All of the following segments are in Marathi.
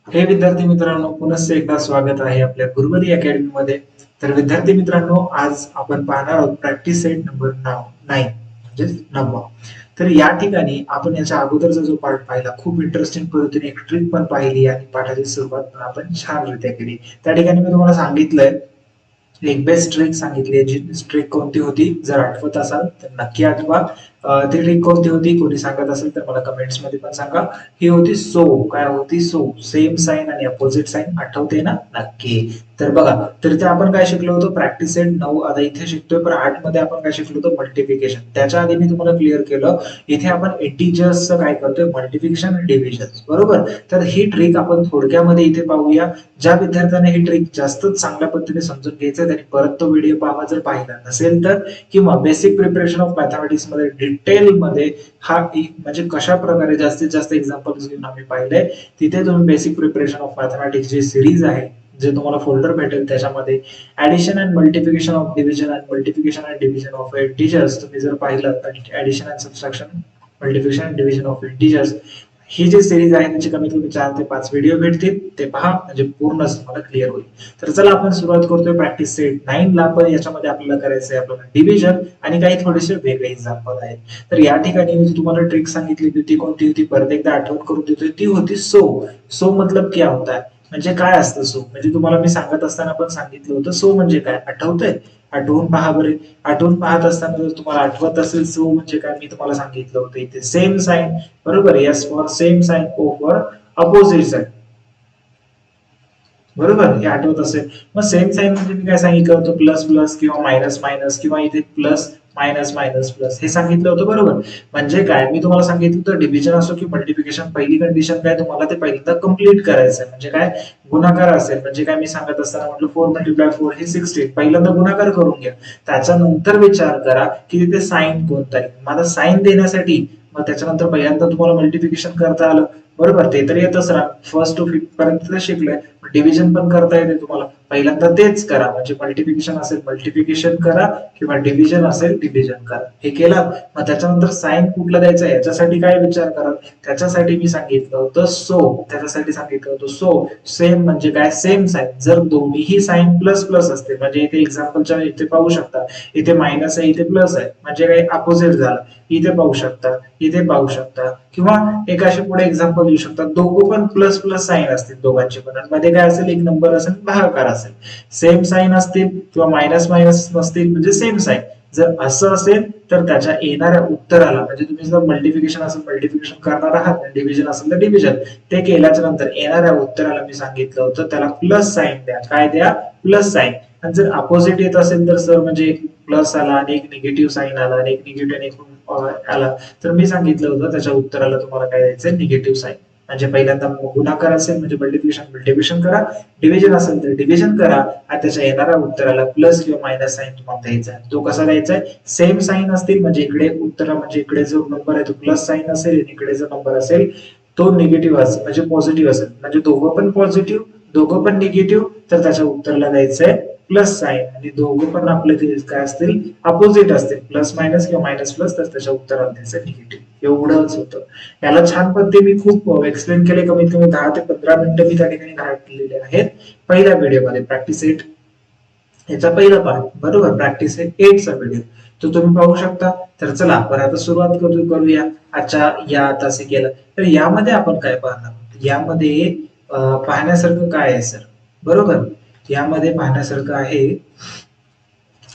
हे विद्यार्थी मित्रांनो, पुनश्च एकदा स्वागत आहे आपल्या गुरुवरी अकॅडमी मध्ये. तर विद्यार्थी मित्रांनो, आज आपण पाहणार आहोत प्रॅक्टिस सेट नंबर 9 म्हणजे 9. तर या ठिकाणी आपण याच्या अगोदरचा जो पार्ट पाहिला, खूप इंटरेस्टिंग पद्धतीने एक ट्रिक पण पाहिली आणि पाठाची सुरुवात पण आपण छानरित्या केली. त्या ठिकाणी मी तुम्हाला सांगितलंय एक बेस्ट ट्रिक सांगितली. जी ट्रिक कोणती होती, जर आठवत असाल तर नक्की आठवा. ती ट्रिक कोणती होती, कोणी सांगत असेल तर मला कमेंट्स मध्ये पण सांगा. ही होती सो. काय होती? सो. सेम साइन आणि अपोजिट साइन. आठवते ना? नक्की. तर बघा, तर इथे आपण काय शिकलो होतो, प्रॅक्टिस सेट 9. आता इथे शिकतोय, पण 8 मध्ये आपण काय शिकलो होतो, मल्टिप्लिकेशन. त्याच्या आधी मी तुम्हाला क्लिअर केलं, इथे आपण इंटिजर्सचं काय करतोय, मल्टिप्लिकेशन आणि डिव्हिजन. बरोबर. तर ही ट्रिक आपण थोडक्यामध्ये इथे पाहूया. ज्या विद्यार्थ्यांना ही ट्रिक जास्त चांगल्या पद्धतीने समजून घ्यायचं त्यांनी परत तो व्हिडिओ पाहावा, जर पाहिला नसेल तर, किंवा बेसिक प्रिपरेशन ऑफ मॅथमॅटिक्स मध्ये डिटेल मध्ये हा म्हणजे कशा प्रकारे जास्तीत जास्त एक्झाम्पल्स घेऊन आम्ही पाहिले, तिथे तुम्ही बेसिक प्रिपरेशन ऑफ मॅथमॅटिक्स जी सिरीज आहे, जे तुम्हाला फोल्डर भेटेल त्याच्यामध्ये addition and multiplication of division and multiplication and division of integers तुम्ही जर पाहिलं तर addition and subtraction, multiplication and division of integers, ही जी सिरीज आहे त्याची कमीत कमी 4 ते 5 व्हिडिओ भेटतील. ते पहा, म्हणजे पूर्ण तुम्हाला क्लिअर होईल. तर चला आपण सुरुवात करतोय प्रॅक्टिस सेट 9 ला. पण याच्यामध्ये आपल्याला करायचं आहे आपल्याला डिव्हिजन आणि काही थोडेसे वेगळे एक्झाम्पल आहेत. तर या ठिकाणी मी तुम्हाला ट्रिक सांगितली होती, कोणती होती, परत एकदा आठवण करून देतोय. ती होती सो. सो मतलब क्या होता है, म्हणजे काय असतं सो. म्हणजे तुम्हाला मी सांगत असताना पण सांगितलं होतं सो म्हणजे काय. आठवतंय? आठवून पहा बरे. आठवून पाहत असताना जर तुम्हाला आठवत असेल सो म्हणजे काय, मी तुम्हाला सांगितलं होतं इथे सेम साइन. बरोबर. S for same sign, O for opposite sign. बरोबर, हे आठवत असेल. मग सेम साइन म्हणजे मी काय सांगितलं होतं, प्लस प्लस किंवा मायनस मायनस, किंवा इथे प्लस मायनस मायनस प्लस, हे सांगितलं होतं. बरोबर. म्हणजे काय, मी तुम्हाला सांगितलं होतं डिव्हिजन असो की मल्टिप्लिकेशन, पहिली कंडिशन काय, तुम्हाला ते पहिल्यांदा कम्प्लीट करायचं आहे. म्हणजे काय, गुणाकार असेल म्हणजे काय, मी सांगत असताना म्हटलं 4 मल्टिप्लाय 4 हे 16. पहिल्यांदा गुणाकार करून घ्या, त्याच्यानंतर विचार करा की तिथे साइन कोणता आहे. मला साइन देण्यासाठी मग त्याच्यानंतर पहिल्यांदा तुम्हाला मल्टिप्लिकेशन करता आलं. बरोबर, ते तर येतच राहा. फर्स्ट टू फिफ्थ पर्यंत शिकलोय. डिव्हिजन पण करता येते तुम्हाला, पहिल्यांदा तेच करा. म्हणजे मल्टिप्लिकेशन असेल मल्टिप्लिकेशन करा, किंवा डिव्हिजन असेल डिव्हिजन करा. हे केलं, मग त्याच्यानंतर साइन कुठला द्यायचा याच्यासाठी काय विचार करा. त्याच्यासाठी मी सांगितलं होतं सो. त्याच्यासाठी सांगितलं होतं सो. सेम म्हणजे काय, सेम साइन. जर दोन्हीही साइन प्लस प्लस असते, म्हणजे इथे एक्झाम्पलच्या इथे पाहू शकता, इथे मायनस आहे इथे प्लस आहे, म्हणजे काय अपोजिट झालं. इथे पाहू शकता, इथे पाहू शकता, किंवा एकाशी पुढे एक्झाम्पल देऊ शकता, दोघं पण प्लस प्लस साइन असतील दोघांचे पण, मध्ये काय असेल, एक नंबर असेल, भागाकार असेल. सेम साइन असतील किंवा मायनस मायनस नसतील म्हणजे सेम साइन. जर असं असेल तर त्याच्या येणाऱ्या उत्तराला, म्हणजे तुम्ही जर मल्टिप्लिकेशन असेल मल्टिप्लिकेशन करणार आहात, डिव्हिजन असेल तर डिव्हिजन, ते केल्याच्या नंतर येणाऱ्या उत्तराला मी सांगितलं होतं त्याला प्लस साइन द्या. काय द्या? Plus sign. आणि जर अपोजिट येत असेल तर सर, म्हणजे एक प्लस आला आणि एक निगेटिव्ह साइन आला आणि एक निगेटिव्ह आणि एक आला, तर मी सांगितलं होतं त्याच्या उत्तराला तुम्हाला काय द्यायचं, निगेटिव्ह साइन. म्हणजे पहिल्यांदा गुणाकार असेल म्हणजे मल्टिप्लिकेशन मल्टिप्लिकेशन करा, डिव्हिजन असेल तर डिव्हिजन करा, आणि त्याच्या येणाऱ्या उत्तराला प्लस किंवा मायनस साइन तुम्हाला द्यायचा आहे. तो कसा द्यायचा आहे, सेम साइन असतील म्हणजे इकडे उत्तर, म्हणजे इकडे जो नंबर आहे तो प्लस साइन असेल, इकडे जो नंबर असेल तो निगेटिव्ह असेल म्हणजे पॉझिटिव्ह असेल, म्हणजे दोघं पण पॉझिटिव्ह दोघं पण निगेटिव्ह, तर त्याच्या उत्तराला द्यायचंय प्लस साइन. आणि दोघं पण आपले काय असतील, अपोजिट असतील, प्लस मायनस किंवा मायनस प्लस, तर त्याच्या उत्तराला द्यायचं निगेटिव्ह. एवढंच होतं. याला छान पद्धतीने मी खूप एक्सप्लेन केले, कमीत कमी 10 ते 15 मिनिटं मी त्या ठिकाणी घालवलेले आहेत पहिल्या व्हिडिओमध्ये. प्रॅक्टिस 8 याचा पहिला पार्ट. बरोबर, प्रॅक्टिस 8 चा व्हिडिओ तो तुम्ही पाहू शकता. तर चला आपण आता सुरुवात करूया आजच्या या तासिकेला. तर यामध्ये आपण काय पाहणार, यामध्ये पाहण्यासारखं काय आहे सर. बरोबर, यामध्ये पाहण्यासारखं आहे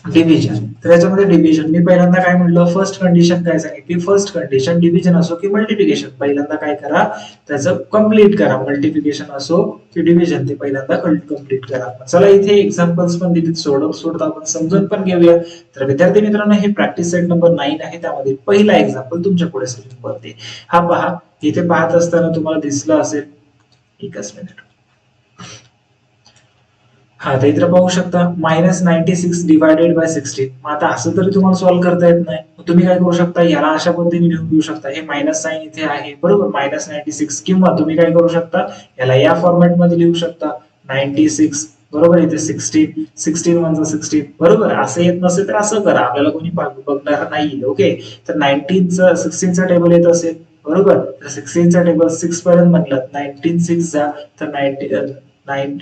डिव्हिजन. तर याच्यामध्ये डिव्हिजन मी पहिल्यांदा काय म्हटलं, फर्स्ट कंडिशन काय सांगितली, फर्स्ट कंडिशन डिव्हिजन असो की मल्टिप्लिकेशन, पहिल्यांदा काय करा, त्याचं कम्प्लीट करा. मल्टिप्लिकेशन असो की डिव्हिजन, ते पहिल्यांदा कम्प्लीट करा. चला इथे एक्झाम्पल्स पण दिलीत, सोडता आपण समजून पण घेऊया. तर विद्यार्थी मित्रांनो, हे प्रॅक्टिस सेट नंबर 9 आहे. त्यामध्ये पहिला एक्झाम्पल तुमच्या पुढे स्क्रीन वरती हा पहा. इथे पाहत असताना तुम्हाला दिसलं असेल, एकच मिनिट. हा, तर इथे पाहू शकता -96 डिवायडेड बाय 16. मग आता असं तरी तुम्हाला सॉल्व्ह करता येत नाही, तुम्ही काय करू शकता, याला अशा पद्धतीने लिहून घेऊ शकता. हे मायनस साइन इथे आहे, बरोबर, -96. किंवा तुम्ही काय करू शकता, याला या फॉर्मॅट मध्ये लिहू शकता, 96 बरोबर, इथे 16, 16 म्हणजे 16. बरोबर, असं येत नसेल तर असं करा, आपल्याला कोणी बघणार नाही. ओके, तर 19 16 चा टेबल येत असेल, बरोबर. तर 16चा टेबल 6 पर्यंत म्हणलं 19 6 जा तर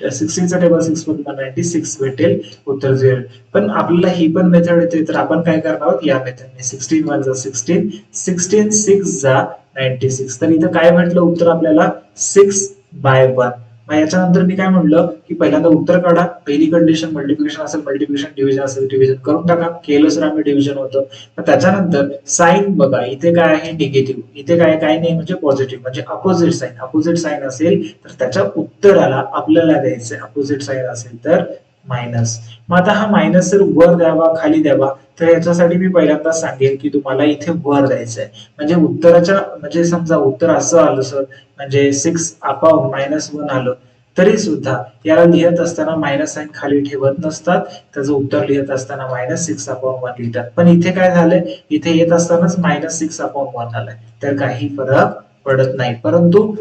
16चा टेबल 6 पर्यंत 96 भेटेल, उत्तर 0. पण आपल्याला ही पण मेथड येते, तर आपण काय करणार आहोत या मेथडने. 16 1 जा 16, 16 6 जा 96. तर इथं काय म्हटलं उत्तर आपल्याला 6/1. मग याच्यानंतर मी काय म्हणलं की पहिल्यांदा उत्तर काढा. पहिली कंडिशन मल्टिप्लिकेशन असेल मल्टिप्लिकेशन, डिव्हिजन असेल डिव्हिजन करून टाका. केलं सर आम्ही डिव्हिजन होतं. मग त्याच्यानंतर साइन बघा, इथे काय आहे निगेटिव्ह, इथे काय नाही म्हणजे पॉझिटिव्ह, म्हणजे अपोजिट साइन असेल तर त्याच्या उत्तराला आपल्याला द्यायचं अपोजिट साइन असेल तर मायनस. मग आता हा मायनस सर वर द्यावा खाली द्यावा, तर याच्यासाठी मी पहिल्यांदा सांगेन की तुम्हाला इथे वर द्यायचं आहे. म्हणजे उत्तराच्या म्हणजे समजा उत्तर असं आलं सर, म्हणजे 6/-1 आलं तरी सुद्धा याला लिहित असताना मायनस साइन खाली ठेवत नसतात, त्याचं उत्तर लिहित असताना -6/1 लिहितात. पण इथे काय झालंय, इथे येत असतानाच -6/1 आलाय, तर काही फरक पडत नाही. परंतु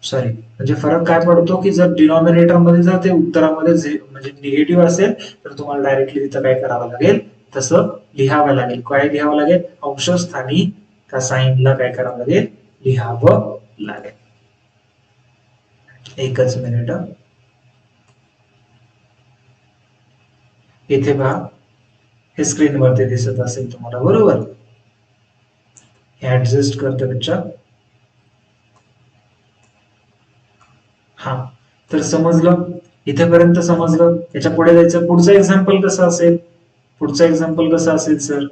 सॉरी, म्हणजे फरक काय पडतो की जर डिनॉमिनेटर मध्ये जर ते उत्तरामध्ये म्हणजे निगेटिव्ह असेल तर तुम्हाला डायरेक्टली तिथं काय करावं लागेल, तसं लिहावं लागेल. काय लिहावं लागेल, अंशस्थानी त्या साइनला काय करावं लागेल, लिहावं लागेल. एकच मिनिट. इथे पहा, हे स्क्रीनवरती दिसत असेल तुम्हाला, बरोबर. हे ऍडजस्ट करतो बच्चा. हा, तर समजलं, इथेपर्यंत समजलं. याच्या पुढे जायचं. पुढचं एक्झाम्पल कसं असेल, पुढचं एक्झाम्पल कसं असेल सर.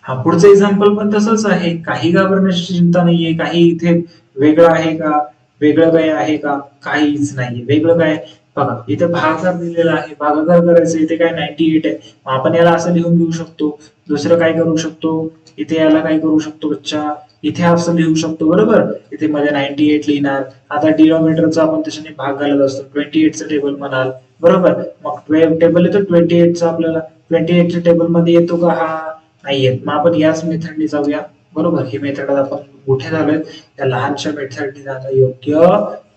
हा, पुढचं एक्झाम्पल पण तसंच आहे. काही घाबरण्याची चिंता नाहीये. काही इथे वेगळं आहे का, वेगळं काही आहे का, काहीच नाहीये. वेगळं काय बघा, इथे भागाकार दिलेला आहे, भागाकार करायचं. इथे काय 98 आहे, मग आपण याला असं लिहून घेऊ शकतो. दुसरं काय करू शकतो, इथे याला काय करू शकतो बच्चा, इथे असं लिहू शकतो, बरोबर. इथे मध्ये 98 लिहिणार. आता डिनॉमिनेटरचा आपण त्याच्याने भाग घालत असतो, 28चं टेबल म्हणाल, बरोबर. मग टेबल येतो 28चा, आपल्याला 28च्या टेबल मध्ये येतो का, हा नाही येत. मग आपण याच मेथडने जाऊया, बरोबर. ही मेथड आपण मोठे झालोय, त्या लहानशा मेथडने जाणं योग्य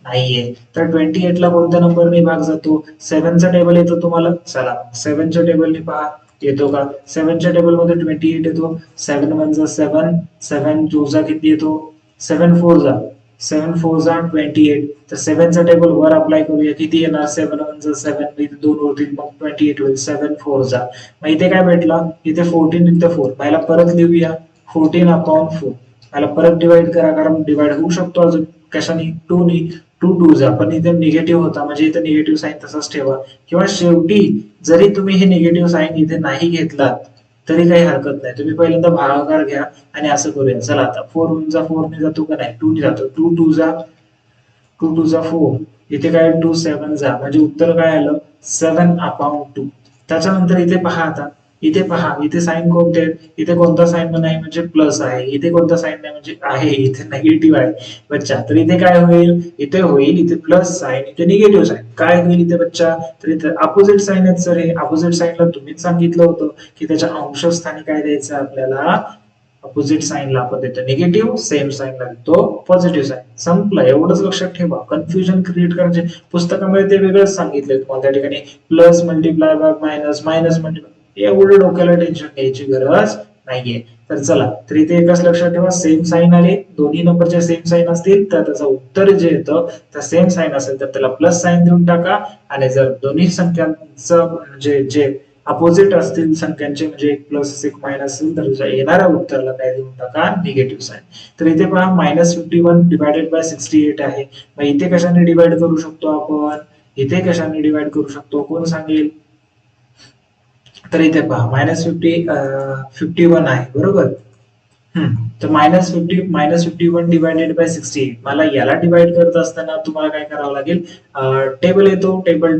नाहीये. तर 28 ला कोणत्या नंबरने भाग जातो, 7चा टेबल येतो तुम्हाला. चला 7च्या टेबलने पहा येतो का. 7च्या टेबल मध्ये 28 येतो. 7 1 जा 7, 7 2 जा किती येतो, 7 4 जा 28. तर 7चा टेबल वर अप्लाय करूया, किती येणार, 7 1 जा 7, इथे 2 होतील, मग 28 होईल. 7 4 जा, मग इथे काय भेटला, इथे 14 इथे 4. पहिला परत लिहूया, 14/4. याला परत डिवाइड करा, कारण डिवाइड होऊ शकतो अजून कशाने, 2 नी. 2 2 जा, पण इथे निगेटिव्ह होता, म्हणजे इथे निगेटिव्ह साइन तसाच ठेवा. किंवा शेवटी जरी तुम्ही हे निगेटिव्ह साइन इथे नाही घेतलात तरी काही हरकत नाही. तुम्ही पहिल्यांदा भागाकार घ्या आणि असं करूया. चला आता 4 1 जा 4 ने जातो का नाही, 2 ने जातो. 2 2 जा 4. इथे काय 2 7 जा, म्हणजे उत्तर काय आलं, 7/2. त्याच्यानंतर इथे पहा, आता इथे पहा, इथे साइन कोणते आहेत, इथे कोणता साइन नाही म्हणजे प्लस आहे, इथे कोणता साइन नाही म्हणजे आहे, इथे निगेटिव्ह आहे बच्चा. तर इथे काय होईल, इथे होईल इथे प्लस साइन, इथे निगेटिव्ह साइन. काय होईल इथे बच्चा, तर इथे अपोजिट साइन आहेत सर. हे अपोजिट साइनला तुम्हीच सांगितलं होतं की त्याच्या अंशस्थानी काय द्यायचं आपल्याला, अपोजिट साइनला आपण देतो निगेटिव्ह, सेम साइनला देतो पॉझिटिव्ह साइन. संपलं, एवढंच लक्षात ठेवा. कन्फ्युजन क्रिएट करायचे, पुस्तकामध्ये ते वेगळंच सांगितलंय तुम्हाला त्या ठिकाणी. Plus multiply by minus, minus multiply, एवढं डोक्याला टेन्शन घ्यायची गरज नाहीये. तर चला, तर इथे एकच लक्षात ठेवा, सेम साइन आले, दोन्ही नंबरचे सेम साइन असतील तर त्याचं उत्तर जे येतं तर सेम साइन असेल तर त्याला प्लस साइन देऊन टाका. आणि जर दोन्ही संख्यांचं म्हणजे जे अपोजिट असतील संख्यांचे, म्हणजे एक प्लस एक मायनस असेल तर येणाऱ्या उत्तराला काय देऊन टाका, निगेटिव्ह साइन. तर इथे पहा -51 डिवायडेड बाय 68 आहे. मग इथे कशाने डिवाइड करू शकतो आपण, इथे कशाने डिवाइड करू शकतो, कोण सांगेल. तर इथे पहा -51 आहे, बरोबर. तर -51 डिवायडेड बाय 68. मला याला डिवाइड करत असताना तुम्हाला काय करावं लागेल, टेबल येतो, टेबल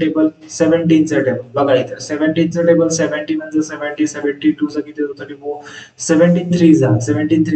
17चं टेबल बघा. इथे 17चं टेबल 71 जा 70, 72 चा किती होतं, 17 3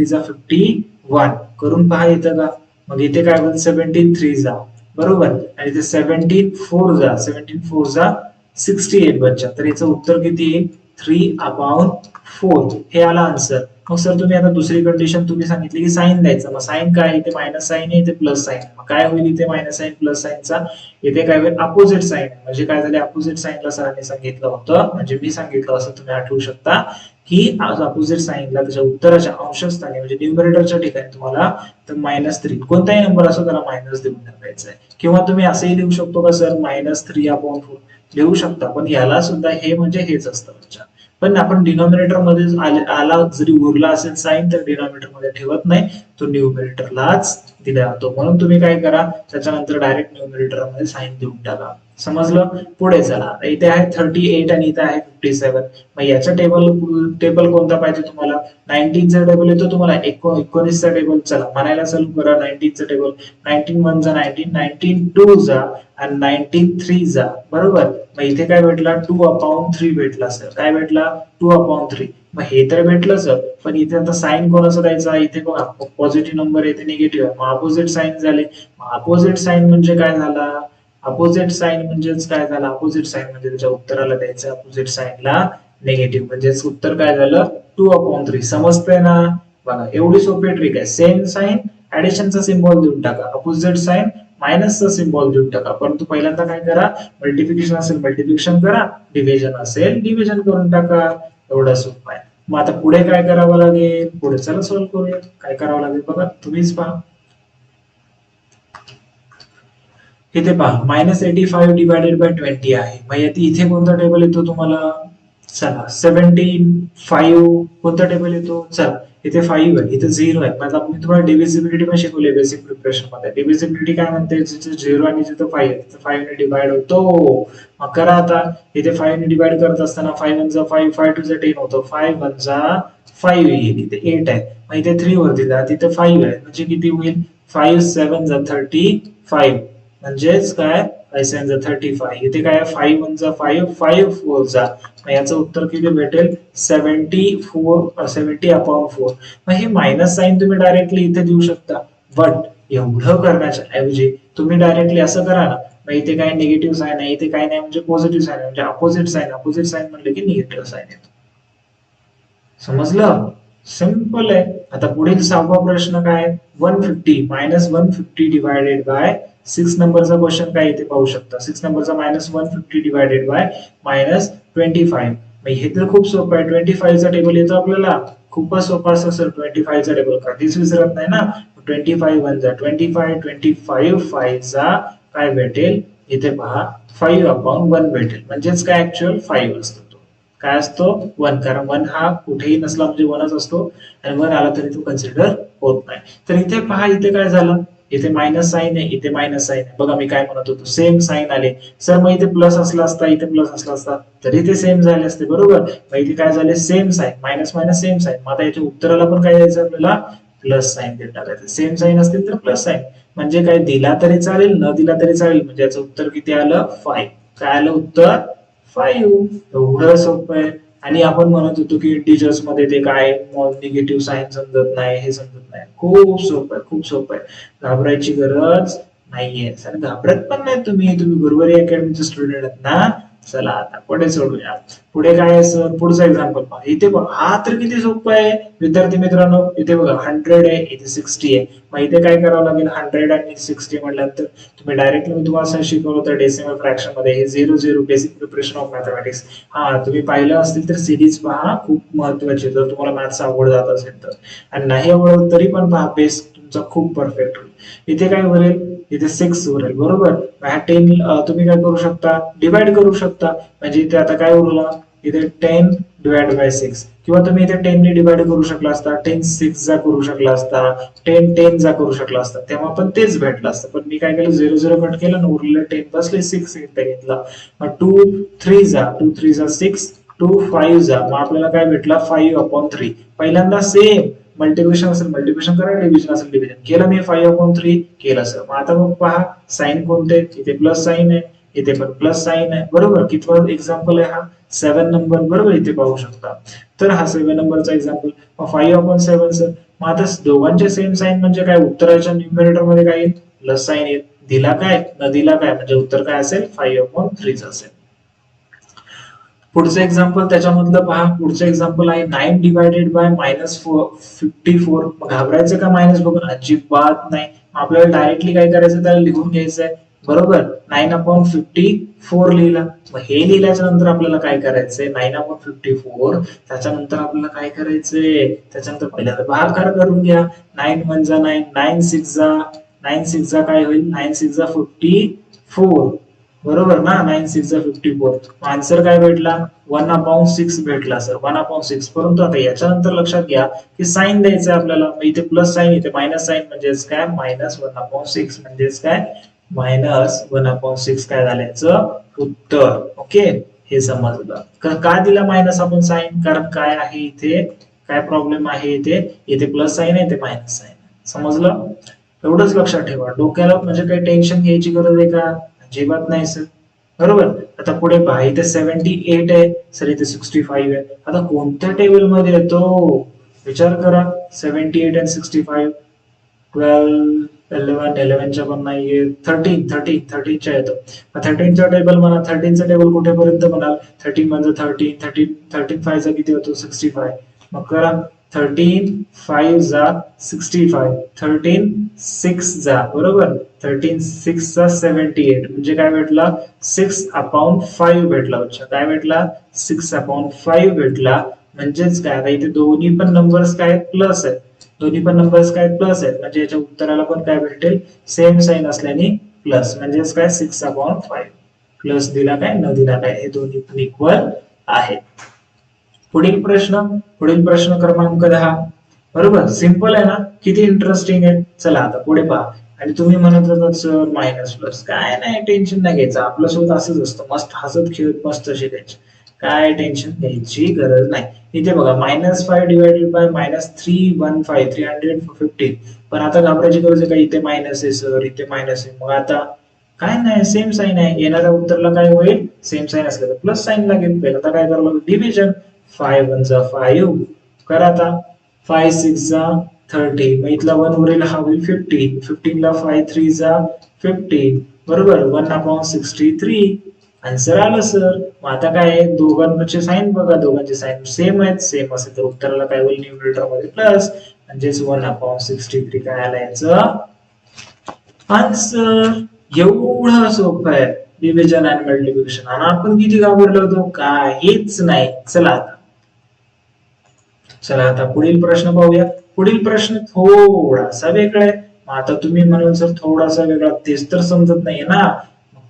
जा 51 करून पहा येतं का. मग इथे काय होईल, 17 3 जा, बरोबर. आणि इथे 17 4 जा 68 बच्चा. तर याचं उत्तर किती येईल, 3/4 हे आला आन्सर. मग सर तुम्ही आता दुसरी कंडिशन तुम्ही सांगितली की साइन द्यायचं. मग साइन काय, इथे मायनस साइन आहे, इथे प्लस साइन. मग काय होईल इथे मायनस साइन प्लस साइनचा, इथे काय होईल अपोजिट साइन. म्हणजे काय झाले, अपोजिट साइनला सरांनी सांगितलं होतं, म्हणजे मी सांगितलं असं तुम्ही आठवू शकता की अपोजिट साइनला त्याच्या उत्तराच्या अंशस्थानी म्हणजे न्यूमरेटरच्या ठिकाणी तुम्हाला तर -3 कोणताही नंबर असो त्याला मायनस देऊन टाकायचा आहे. किंवा तुम्ही असंही लिहू शकतो का सर -3/4 लिहू शकता, पण याला सुद्धा हे म्हणजे हेच असतं बच्चा. पण आपण डिनॉमिनेटर मध्ये आला जरी उरला असेल साइन तर डिनॉमिनेटर मध्ये ठेवत नाही, तो न्यूमरेटरलाच दिला जातो. म्हणून तुम्ही काय करा, त्याच्यानंतर डायरेक्ट न्यूमरेटर मध्ये साइन देऊन टाका. समजलं? पुढे चला. इथे आहे 38 आणि इथे आहे 57. मग याचा टेबल कोणता पाहिजे तुम्हाला? 19 चा टेबल येतो तुम्हाला, 19 चा टेबल. चला म्हणायला चालू करा 19 चा टेबल. 19 1 जा 19, 19 2 जा आणि 19 3 जा. बरोबर. मग इथे काय भेटला 2/3 भेटला सर. काय भेटला 2/3. मग हे तर भेटलं सर, पण इथे आता साइन कोणाचा द्यायचा, इथे बघा पॉझिटिव्ह नंबर येते निगेटिव्ह, मग अपोजिट साइन झाले. अपोजिट साइन म्हणजे काय झाला, अपोजिट साइन म्हणजेच काय झालं, अपोजिट साइन म्हणजे त्याच्या उत्तराला द्यायचं अपोजिट साइनला निगेटिव्ह, म्हणजेच उत्तर काय झालं 2/3. समजतंय ना? बघा एवढी सोपी ट्रिक आहे. सेम साइन ऍडिशनचा सिम्बॉल देऊन टाका, अपोजिट साइन मायनसचा सिम्बॉल देऊन टाका. परंतु पहिल्यांदा काय करा, मल्टिप्लिकेशन असेल मल्टिप्लिकेशन करा, डिव्हिजन असेल डिव्हिजन करून टाका. एवढं सोपं आहे. मग आता पुढे काय करावं लागेल, पुढे चला सॉल्व्ह करूया. काय करावं लागेल बघा, तुम्हीच पहा. इथे पहा -85 डिवायडेड बाय 20 आहे. मग इथे कोणता टेबल येतो तुम्हाला? चला 75 कोणता टेबल येतो? चला इथे 5 आहे, इथे 0 आहे. आता मी तुम्हाला डिव्हिजिबिलिटी पण शिकवली बेसिक प्रिपरेशन मध्ये. डिव्हिजिबिलिटी काय म्हणते, जिथे 0 आणि जिथे 5 आहे तिथे 5 ने डिवाइड होतो. मग करा आता, इथे 5 ने डिवाइड करत असताना 5 1 जा 5, 5 2 जा 10 होतो. 5 1 जा 5 येईल, इथे 8 आहे. मग इथे 3 वरती जा, तिथे 5 आहे, म्हणजे किती होईल 5 7 जा 35. म्हणजेच काय 5 7 जा 35. इथे काय 5 1 जा 5, 5 4 जा. मग याचं उत्तर किती भेटेल 70/4. मग हे मायनस साइन तुम्ही डायरेक्टली इथे देऊ शकता, बट एवढं करण्याच्या ऐवजी तुम्ही डायरेक्टली असं करा ना. मग इथे काय निगेटिव्ह साइन आहे, इथे काय नाही म्हणजे पॉझिटिव्ह साइन आहे, म्हणजे अपोजिट साइन म्हणलं की निगेटिव्ह साइन येतो. समजलं? सिंपल आहे. आता पुढील 6वा प्रश्न काय, 150 -150 डिवायडेड बाय 6 नंबरचा क्वेश्चन काय इथे पाहू शकता. 6 नंबरचा -150 डिवायडेड बाय -25. मग हे तर खूप सोपं आहे. 25 चा टेबल येतो आपल्याला, खूपच सोपा असं सर. 25 चा टेबल कधीच विसरत नाही ना. 25 1 जा 25, 25 5 जा काय भेटेल, इथे पहा 5/1 भेटेल. म्हणजेच काय ऍक्च्युअल 5 असतो. काय असतो 1, कारण 1 हा कुठेही नसला म्हणजे 1च असतो, आणि 1 आला तरी तो कन्सिडर होत नाही. तर इथे पहा, इथे काय झालं, इथे मायनस साइन आहे, इथे मायनस साइन आहे. बघा मी काय म्हणत होतो, सेम साइन आले. सर मग इथे प्लस असला असता, इथे प्लस असला असता तरी ते सेम झाले असते. बरोबर. मग इथे काय झाले, same sign, minus minus same sign. मग आता याच्या उत्तराला पण काय द्यायचं आपल्याला, प्लस साइन देऊन टाकायचं. सेम साइन असतील तर प्लस साइन. म्हणजे काय दिला तरी चालेल, न दिला तरी चालेल. म्हणजे याचं उत्तर किती आलं 5. काय आलं उत्तर 5. एवढं सोपं आहे. आणि आपण म्हणत होतो की इंटिजर्स मध्ये ते काय निगेटिव्ह साइन समजत नाही, हे समजत नाही. खूप सोपं आहे, खूप सोपं आहे. घाबरायची गरज नाहीये. आणि घाबरत पण नाही तुम्ही गुरुवारी अकॅडमीचे स्टुडंट आहेत ना. चला आता पुढे सोडूया. पुढे काय आहे सर, पुढचा एक्झाम्पल पहा. इथे बघा, हा तर किती सोपं आहे विद्यार्थी मित्रांनो. इथे बघा 100 आहे, इथे 60 आहे. मग इथे काय करावं लागेल, 100 आणि 60 म्हटल्यानंतर तुम्ही डायरेक्टली मी तुम्हाला असं शिकवलं होतं डेसिमल फ्रॅक्शन मध्ये, हे 0 बेसिक प्रिपरेशन ऑफ मॅथमॅटिक्स. हा तुम्ही पाहिलं असतील तर सिरीज पहा, खूप महत्वाची, जर तुम्हाला मॅथ्स आवड जात असेल तर. आणि नाही आवडत तरी पण पहा, बेस तुमचा खूप परफेक्ट होईल. इथे काय उरेल, इथे 6 उरेल. बरोबर. 10 तुम्ही काय करू शकता, डिवाइड करू शकता. म्हणजे इथे आता काय उरलं, इथे 10 डिवाइड बाय 6. किंवा तुम्ही इथे 10 ने डिवाइड करू शकला असता, 10 6 जा करू शकला असता, 10 10 जा करू शकला असता, तेव्हा पण तेच भेटलं असतं. पण मी काय केलं, 0 0 कट केलं ना, उरलेलं 10 बसले, 6 इथे घेतला. मग 2 3 जा 2 3 जा 6, 2 5 जा, मग आपल्याला काय भेटला 5/3. पहिल्यांदा सेम मल्टिप्लिकेशन असेल मल्टिप्लिकेशन करा, डिव्हिजन असेल डिव्हिजन केलं मी, 5/3 केलं सर. मग आता मग पहा साइन कोणते, इथे प्लस साइन आहे, इथे पण प्लस साइन आहे. बरोबर. कितवा एक्झाम्पल आहे हा, 7 नंबर. बरोबर. इथे पाहू शकता. तर हा 7 नंबरचा एक्झाम्पल. मग 5/7 सर. मग आता दोघांचे सेम साइन म्हणजे काय, उत्तराच्या न्यूमरेटर मध्ये काय येईल, प्लस साइन येईल. दिला काय न दिला काय, म्हणजे उत्तर काय असेल 5/3 असेल. पुढचं एक्झाम्पल त्याच्यामधलं पहा. पुढचं एक्झाम्पल आहे 9 डिवायडेड बाय -54. घाबरायचं का मायनस बघून? अजिबात नाही. आपल्याला डायरेक्टली काय करायचं, त्याला लिहून घ्यायचंय बरोबर. 9/54 लिहिला. मग हे लिहिल्याच्या नंतर आपल्याला काय करायचंय, 9/54 त्याच्यानंतर आपल्याला काय करायचंय, त्याच्यानंतर पहिल्यांदा भागाकार करून घ्या. 9 1 जा 9, 9 6 जा काय होईल, 9 6 जा 54 बरोबर ना. 9 6 जा 54. आन्सर काय भेटला, 1/6 भेटला सर, 1/6. परंतु आता याच्यानंतर लक्षात घ्या की साइन द्यायचं आपल्याला. इथे प्लस साइन, इथे मायनस साइन, म्हणजेच काय -1/6, म्हणजेच काय -1/6 काय झाल्याचं उत्तर. ओके, हे समजलं का दिला मायनस आपण साइन, कारण काय आहे इथे, काय प्रॉब्लेम आहे इथे प्लस साइन आहे, इथे मायनस साइन आहे. समजलं, एवढंच लक्षात ठेवा. डोक्याला म्हणजे काही टेन्शन घ्यायची गरज आहे का, अजिबात नाही सर. बरोबर. आता पुढे पहा, इथे 78 आहे सर, इथे 65 आहे. आता कोणत्या टेबल मध्ये येतो विचार करा. 78 आणि 65, 12 11 च्या पण नाहीये, 13च्या येतो. 13चा टेबल म्हणा, 13चा टेबल कुठेपर्यंत म्हणाल, 13 म्हणजे 13 5 चा किती होतो, 65. मग करा, 13 5 जा 65, 13 6 जा बरोबर, 13 6 जा 78, म्हणजे काय भेटला, 6/5 भेटला. अच्छा, काय भेटला, 6/5 भेटला. म्हणजेच काय, आता इथे दोन्ही पण नंबर्स काय प्लस आहेत, दोन्ही पण नंबर्स काय प्लस आहेत, म्हणजे याच्या उत्तराला पण काय भेटेल, सेम साइन असल्याने प्लस, म्हणजेच काय 6/5. प्लस दिला काय, न दिला काय, हे दोन्ही पण इक्वल आहेत. पुढील प्रश्न क्रमांक 10. बरोबर, सिंपल आहे ना, किती इंटरेस्टिंग आहे. चला आता पुढे पहा. आणि तुम्ही म्हणत होतात सर मायनस प्लस, काय नाही, टेन्शन नाही घ्यायचं, आपलं स्वतः असंच असतं, मस्त हसत खेळत मस्त शिकायचं, काय टेन्शन घ्यायची गरज नाही. इथे बघा, -5 डिवायडेड बाय -315 315. पण आता घाबरायची गरज आहे का, इथे मायनस आहे सर, इथे मायनस आहे. मग आता काय नाही, सेम साइन आहे. येणाऱ्या उत्तरला काय होईल, सेम साइन असलं तर प्लस साइन लागेल. पहिला आता काय करावं लागेल, डिव्हिजन. 5 1 जा 5 करा. आता 5 6 जा 30, मग इथला 1 उरेल, हा होईल 15. 15 ला 5 3 जा 15 बरोबर, 1/63. आन्सर आलं सर. मग आता काय आहे, दोघांचे साइन बघा, दोघांचे साइन सेम आहेत. सेम असेल तर उत्तराला काय होईल, न्यूमरेटर मध्ये प्लस, म्हणजेच 1/63 काय आलं याचं आन्सर. एवढं सोपं आहे डिव्हिजन आणि मल्टिप्लिकेशन, आणि आपण किती घाबरलो होतो, काहीच नाही. चला आता पुढील प्रश्न पाहूया. पुढील प्रश्न थोडासा वेगळा आहे. आता तुम्ही म्हणाल सर थोडासा वेगळा, तेच तर समजत नाहीये ना.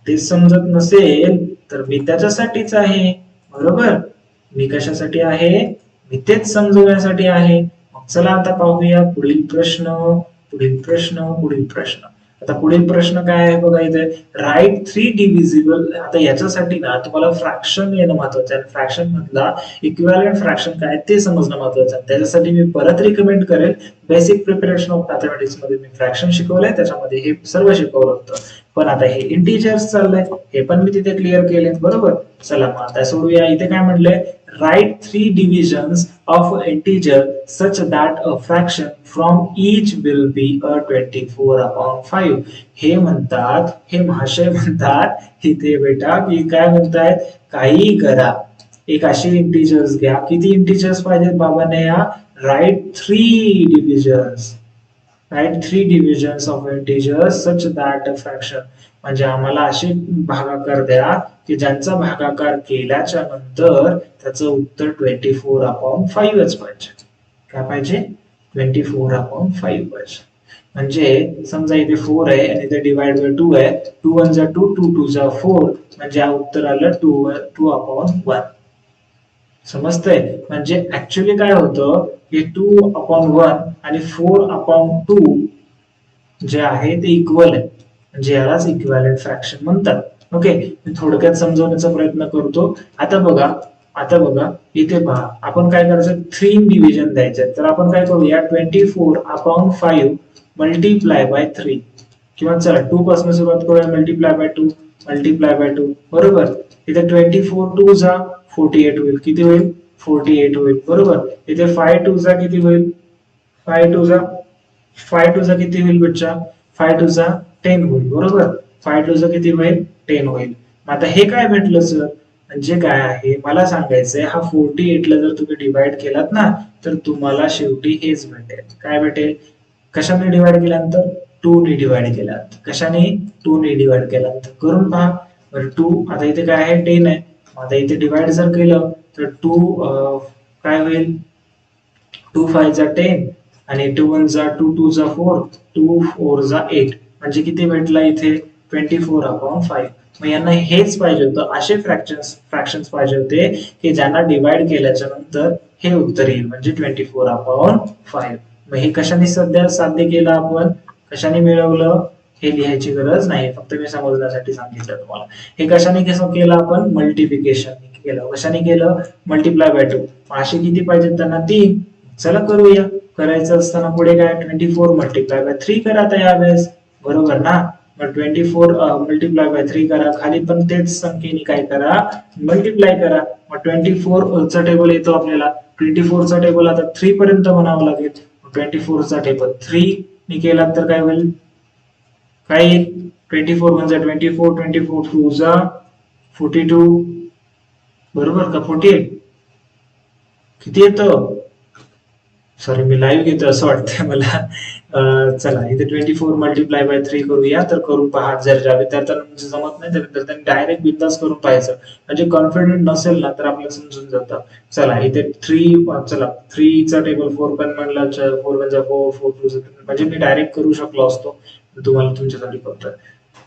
तेच समजत नसेल तर मी त्याच्यासाठीच आहे बरोबर. मी कशासाठी आहे, मी तेच समजवण्यासाठी आहे. मग चला आता पाहूया पुढील प्रश्न. पुढील प्रश्न. आता पुढील प्रश्न काय आहे बघा इथे, राईट 3 डिव्हिजिबल. आता याच्यासाठी ना तुम्हाला फ्रॅक्शन येणं महत्वाचं आहे. फ्रॅक्शन मधला इक्विव्हॅलेंट फ्रॅक्शन काय ते समजणं महत्वाचं आहे. त्याच्यासाठी मी परत रिकमेंड करेल, बेसिक प्रिपरेशन ऑफ मॅथमॅटिक्स मध्ये मी फ्रॅक्शन शिकवलंय, त्याच्यामध्ये हे सर्व शिकवलं होतं. पण आता हे इंटिजर्स चाललंय, हे पण मी तिथे क्लिअर केले बरोबर. चला मग आता सोडूया. इथे काय म्हटलंय, right 3 divisions of integer such that a fraction from each will be a 24/5. हे म्हणतात, हे महाशय म्हणतात इथे बेटा की काय म्हणतायत, काही करा, एक अशी इंटिजर्स घ्या. किती इंटिजर्स पाहिजेत बाबांना या, write 3 divisions, write 3 divisions of integers such that a fraction, म्हणजे आम्हाला असे भागाकार द्या की ज्यांचा भागाकार केल्याच्या नंतर त्याचं उत्तर 24/5च पाहिजे. काय पाहिजे, 24/5 पाहिजे. म्हणजे समजा इथे 4 आहे आणि इथे डिवाइड बाय 2 आहे, 2 1 जा 2, 2 2 जा 4, म्हणजे हा उत्तर आलं 2/1. समजतंय. म्हणजे ऍक्च्युअली काय होतं की 2/1 आणि 4/2 जे आहे ते इक्वल आहे, म्हणजे यालाच इक्विव्हॅलेंट फ्रॅक्शन म्हणतात. ओके, मी थोडक्यात समजवण्याचा प्रयत्न करतो. आता बघा इथे पहा, आपण काय करायचं, 3 डिव्हिजन द्यायचे. तर आपण काय करूया, 24/5 मल्टिप्लाय बाय 3, किंवा चला 2 पासून सुरुवात करूया, मल्टिप्लाय बाय 2 बरोबर. इथे 24 2 जा 48 होईल, किती होईल, 48 होईल बरोबर. इथे 5 2 जा किती होईल, 5 2 जा किती होईल बच्चा, 5 2 जा 10 होईल बरोबर. 5 2 जा किती होईल, 10 होईल. आता हे काय भेटलं सर, म्हणजे काय आहे मला सांगायचंय, हा 48 ला जर तुम्ही डिवाइड केलात ना तर तुम्हाला शेवटी हेच भेटेल. काय भेटेल? कशाने डिवाइड केल्यानंतर? 2 ने डिवाइड केल्यानंतर. कशाने? 2 ने डिवाइड केल्यानंतर. करून पहा बरं. 2 आता इथे काय आहे? 10 आहे. आता इथे डिवाइड जर केलं तर 2 काय होईल? 2 5 जा 10 आणि 2 1 जा 2 2 जा 4 2 4 जा 8 म्हणजे किती भेटला इथे? 24/5. मग यांना हेच पाहिजे होतं, असे फ्रॅक्शन्स पाहिजे होते की ज्यांना डिवाइड केल्याच्या नंतर हे उत्तर येईल म्हणजे 24/5. मग हे कशाने सध्या साध्य केलं आपण? कशाने मिळवलं हे लिहायची गरज नाही, फक्त मी समजण्यासाठी सांगितलं तुम्हाला. हे कशाने कसं केलं आपण? मल्टिप्लिकेशन केलं. कशाने केलं? Multiply by 2. असे किती पाहिजेत त्यांना? 3. चला करूया. करायचं असताना पुढे काय? 24 मल्टिप्लाय बाय 3 करा आता यावेळेस, बरोबर ना? मग 24 मल्टिप्लाय बाय 3 करा. खाली पण तेच संख्येने काय करा? मल्टिप्लाय करा. मग 24 चा टेबल येतो आपल्याला. 24 चा टेबल आता 3 पर्यंत बनावं लागेल. 24 चा टेबल 3 ने केला तर काय होईल? काय येईल? 24 म्हणजे 24 24 2 जा 42 बरोबर का? 48 किती येतं? सॉरी मी लाईव्ह घेतो असं वाटतंय मला. चला इथे 24 मल्टिप्लाय बाय 3 करूया. तर करून पहा. जर ज्या विद्यार्थ्यांना म्हणजे जमत नाही त्या विद्यार्थ्यांनी डायरेक्ट बिंदास करून पाहायचं. म्हणजे कॉन्फिडंट नसेल ना तर आपल्याला समजून जातं. चला इथे 3 चला 3 चा टेबल 4 पण म्हणलं 4 1 जा 4 4 2 जा म्हणजे मी डायरेक्ट करू शकलो असतो. तुम्हाला तुमच्यासाठी करतोय.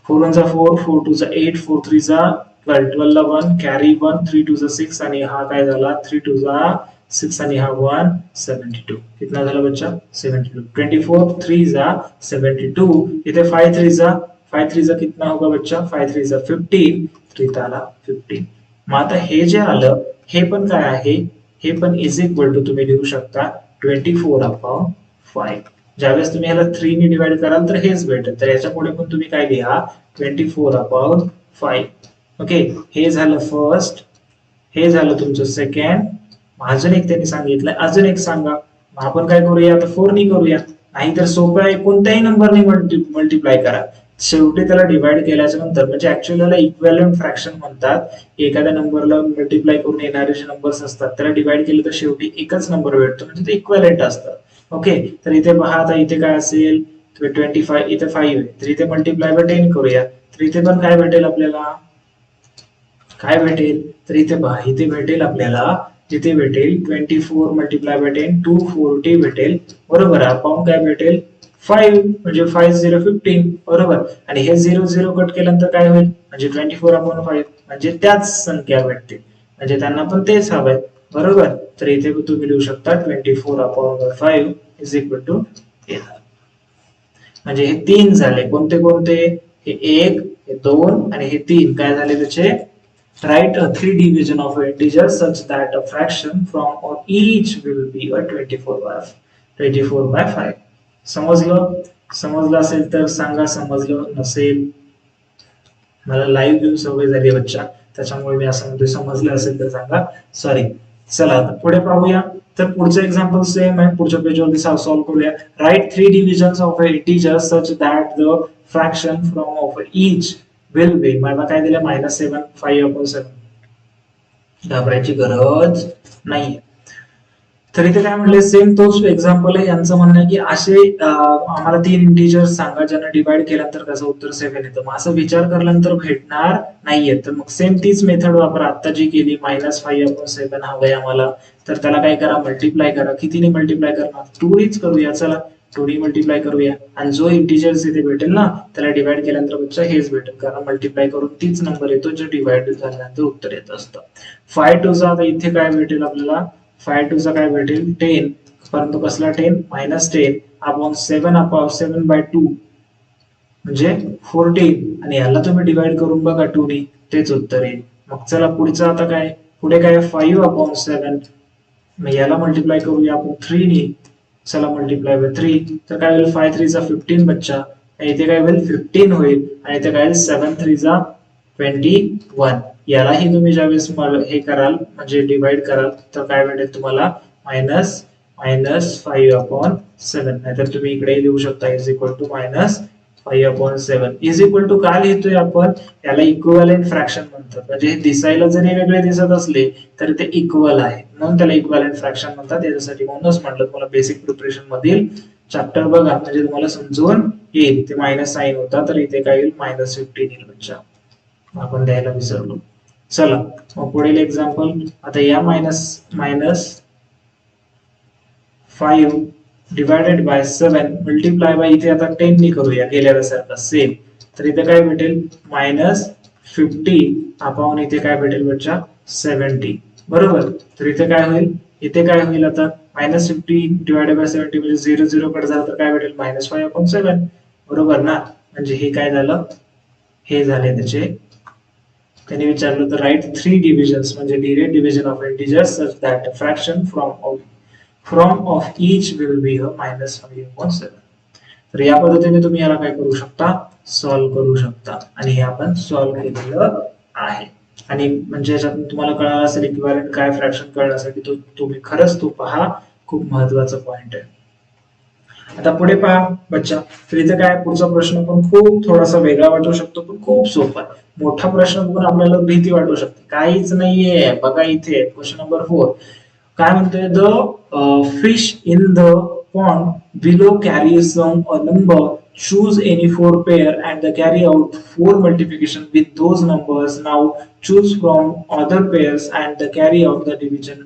4 1 जा 4 4 2 जा 8 4 3 जा 12 12 ला 1 कॅरी 1 3 2 जा 6 आणि हा काय झाला? 3 2 जा 6 आणि हा 1 72. कितना झाला बच्चा? 72. 24 3 जा 72. इथे 5 3 जा 5 3 जा कितना होगा बच्चा? 5 3 जा 15. 3 आला 15. मग आता हे जे आलं हे पण काय आहे? हे पण इज इक्वल टू तुम्ही लिहू शकता 24/5. ज्यावेळेस तुम्ही ह्याला 3 ने डिवाइड कराल तर हेच भेटेल. तर याच्या पुढे पण तुम्ही काय लिहा? 24/5. ओके, हे झालं फर्स्ट. हे झालं तुमचं सेकंड. अजून एक त्यांनी सांगितलंय, अजून एक सांगा. आपण काय करूया? आता 4 ने करूया. नाहीतर सोपं आहे, कोणत्याही नंबरने मल्टिप्लाय करा. शेवटी त्याला डिवाइड केल्याच्या नंतर म्हणजे ऍक्च्युअली त्याला इक्विव्हॅलंट फ्रॅक्शन म्हणतात. एखाद्या नंबरला मल्टिप्लाय करून येणारे जे नंबर्स असतात त्याला डिवाइड केलं तर शेवटी एकच नंबर भेटतो, म्हणजे ते इक्विव्हॅलंट असतं. ओके, तर इथे पहा आता इथे काय असेल? 25 इथे 5 आहे, तर इथे मल्टिप्लाय बाय 10 करूया. तर इथे पण काय भेटेल आपल्याला? काय भेटेल? तर इथे पहा, इथे भेटेल आपल्याला, तिथे भेटेल 24 मल्टिप्लाय बाय 10 240 भेटेल, बरोबर. अपॉन काय भेटेल? 5 म्हणजे 5 0 15 बरोबर. आणि हे 0 0 कट केल्यानंतर काय होईल? म्हणजे 24/5 म्हणजे त्याच संख्या भेटतील. म्हणजे त्यांना पण तेच हवंय, बरोबर. तर इथे तुम्ही लिहू शकता 24/5 इज इक्वल टू म्हणजे हे 3 झाले. कोणते कोणते? हे 1 हे 2 आणि हे 3 काय झाले त्याचे? Write a 3 division of an integer such that a fraction from or each will be a 24/5. समजलं? समजलं असेल तर सांगा, समजलं नसेल मला लाईव्ह घेऊन सवय झाली बच्चा, त्याच्यामुळे मी असं म्हणतोय. समजलं असेल तर सांगा. सॉरी. चला आता पुढे पाहूया. तर पुढचं एक्झाम्पल सेम आहे, पुढच्या पेजवरती सॉल्व्ह करूया. Write 3 divisions of a integer such that the fraction from of each will be. मला काय दिलं? -7 5/7. घाबरायची गरज नाही. तर इथे काय म्हटले? सेम तोच एक्झाम्पल आहे. यांचं म्हणणं आहे की असे आम्हाला 3 इंटिजर्स सांगा ज्यांना डिवाइड केल्यानंतर कसं उत्तर 7 येतं. मग असं विचार केल्यानंतर भेटणार नाहीये. तर मग सेम तीच मेथड वापरा आता जी केली. -5/7 हवंय आम्हाला, तर त्याला काय करा? मल्टिप्लाय करा. कितीने मल्टिप्लाय करणार? 2 नेच करूया. चला 2 ने मल्टिप्लाय करूया आणि जो इंटिजर्स इथे भेटेल ना त्याला डिवाइड केल्यानंतर बच्चा हेच भेटेल, कारण मल्टिप्लाय करून तीच नंबर येतो जो डिवाइड झाल्यानंतर उत्तर येत असतं. 5 2 आता इथे काय भेटेल आपल्याला? 5 2 काय भेटेल? 10. परंतु कसला 10? -10 अपॉन 7/2 म्हणजे 14. आणि याला तुम्ही डिवाइड करून बघा 2 ने, तेच उत्तर येईल. मग चला पुढचं आता काय? पुढे काय? 5/7. मग याला मल्टिप्लाय करूया आपण 3 ने. चला मल्टिप्लाय बाय 3. तर काय होईल? 5 3 15 बच्चा. इथे काय होईल? 15 होईल. आणि इथे काय? 7 3 21. यालाही तुम्ही ज्यावेळेस हे कराल म्हणजे डिवाइड कराल तर काय भेटेल तुम्हाला? -5/7. नाहीतर तुम्ही इकडे लिहू शकता is equal to -5. 5/7 is equal to काय लिहितोय आपण, याला इक्विव्हॅलेंट फ्रॅक्शन म्हणतात. म्हणजे हे दिसायला जरी वेगळे दिसत असले तरी ते इक्वल आहे, म्हणून त्याला इक्विव्हॅलेंट फ्रॅक्शन म्हणतात. याच्यासाठी म्हणूनच म्हटलं तुम्हाला बेसिक प्रिपरेशन मधील चॅप्टर बघा, म्हणजे तुम्हाला समजून येईल. ते मायनस साइन होता तर इथे काय येईल, -15 येईल बच्चा, आपण द्यायला विसरलो. चला मग पुढील एक्झाम्पल. आता या -5 डिवायडेड बाय 7 मल्टिप्लाय बाय, इथे आता 10 नी करूया गेल्यासारखं सेम. तर इथे काय भेटेल, -50 अपॉन इथे काय भेटेल बच्चा, 70. बरोबर. तर इथे काय होईल, इथे काय होईल आता, -50 डिवायडेड बाय 70 म्हणजे 0 0 कट झाला तर काय भेटेल, -5/7. बरोबर ना. म्हणजे हे काय झालं, हे झाले त्याचे. त्यांनी विचारलं तर राईट 3 डिव्हिजन्स, म्हणजे direct division of integers such that fraction from of each will be a -5/7. तर या पद्धतीने तुम्ही याला काय करू शकता, सॉल्व्ह करू शकता. आणि हे आपण सॉल्व्ह केलेलं आहे. आणि म्हणजे याच्यातून तुम्हाला कळालं असेल इक्विव्हॅलेंट काय, फ्रॅक्शन कळण्यासाठी तो तुम्ही खरंच तो पहा, खूप महत्वाचा पॉइंट आहे. आता पुढे पहा बच्चा. तर इथे काय, पुढचा प्रश्न पण खूप थोडासा वेगळा वाटू शकतो पण खूप सोपा आहे. मोठा प्रश्न बघून आपल्याला भीती वाटू शकते, काहीच नाहीये. बघा इथे क्वेश्चन नंबर 4 काय म्हणतोय, the fish in the pond below carry some a number, choose any 4 pair and carry out 4 multiplication with those numbers. Now choose from other pairs and carry out the division